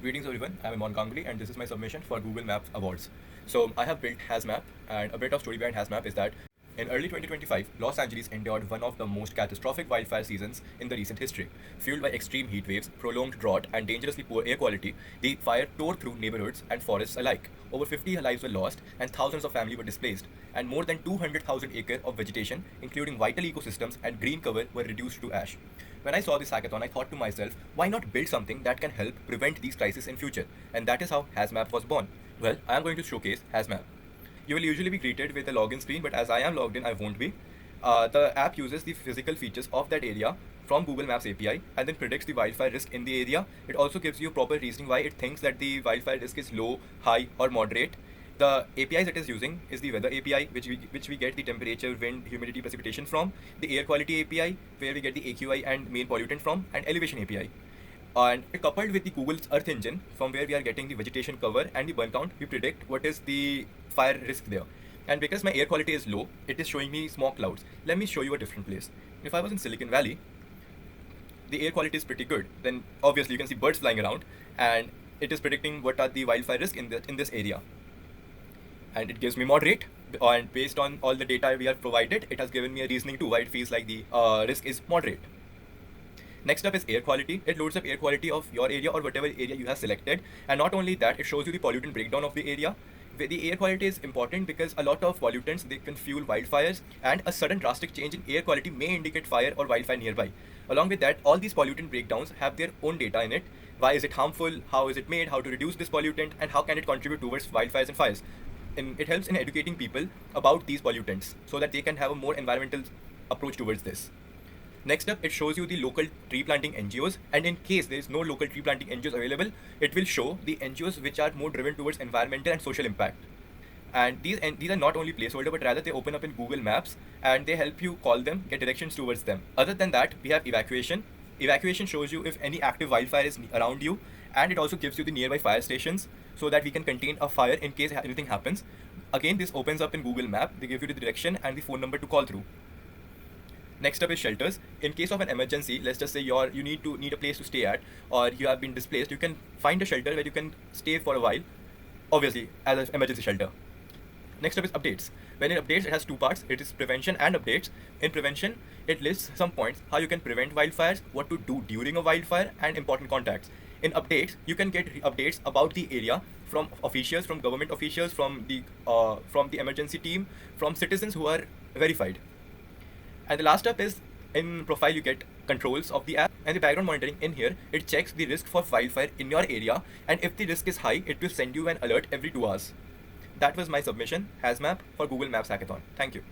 Greetings everyone, I'm Imon Ganguly and this is my submission for Google Maps Awards. So I have built HazMap, and a bit of story behind HazMap is that in early 2025, Los Angeles endured one of the most catastrophic wildfire seasons in the recent history. Fueled by extreme heat waves, prolonged drought, and dangerously poor air quality, the fire tore through neighborhoods and forests alike. Over 50 lives were lost, and thousands of families were displaced, and more than 200,000 acres of vegetation, including vital ecosystems and green cover, were reduced to ash. When I saw this hackathon, I thought to myself, why not build something that can help prevent these crises in future? And that is how HazMap was born. Well, I am going to showcase HazMap. You will usually be greeted with a login screen, but as I am logged in, I won't be. The app uses the physical features of that area from Google Maps API and then predicts the wildfire risk in the area. It also gives you proper reasoning why it thinks that the wildfire risk is low, high, or moderate. The APIs it is using is the weather API, which we get the temperature, wind, humidity, precipitation from, the air quality API, where we get the AQI and main pollutant from, and elevation API. And coupled with the Google's Earth Engine, from where we are getting the vegetation cover and the burn count, we predict what is the fire risk there. And because my air quality is low, it is showing me smog clouds. Let me show you a different place. If I was in Silicon Valley, the air quality is pretty good. Then obviously you can see birds flying around, and it is predicting what are the wildfire risk in this area. And it gives me moderate, and based on all the data we have provided, it has given me a reasoning too why it feels like the risk is moderate. Next up is air quality. It loads up air quality of your area or whatever area you have selected. And not only that, it shows you the pollutant breakdown of the area. The air quality is important because a lot of pollutants, they can fuel wildfires, and a sudden drastic change in air quality may indicate fire or wildfire nearby. Along with that, all these pollutant breakdowns have their own data in it. Why is it harmful? How is it made? How to reduce this pollutant? And how can it contribute towards wildfires and fires? And it helps in educating people about these pollutants so that they can have a more environmental approach towards this. Next up, it shows you the local tree planting NGOs, and in case there is no local tree planting NGOs available, it will show the NGOs which are more driven towards environmental and social impact. And these are not only placeholder, but rather they open up in Google Maps and they help you call them, get directions towards them. Other than that, we have evacuation. Evacuation shows you if any active wildfire is around you, and it also gives you the nearby fire stations so that we can contain a fire in case anything happens. Again, this opens up in Google Map. They give you the direction and the phone number to call through. Next up is shelters. In case of an emergency, let's just say you need a place to stay at, or you have been displaced, you can find a shelter where you can stay for a while, obviously as an emergency shelter. Next up is updates. When it updates, it has two parts. It is prevention and updates. In prevention, it lists some points, how you can prevent wildfires, what to do during a wildfire, and important contacts. In updates, you can get updates about the area from officials, from government officials, from the emergency team, from citizens who are verified. And the last up is, in profile you get controls of the app, and the background monitoring in here, it checks the risk for wildfire in your area, and if the risk is high, it will send you an alert every 2 hours. That was my submission, HazMap, for Google Maps Hackathon. Thank you.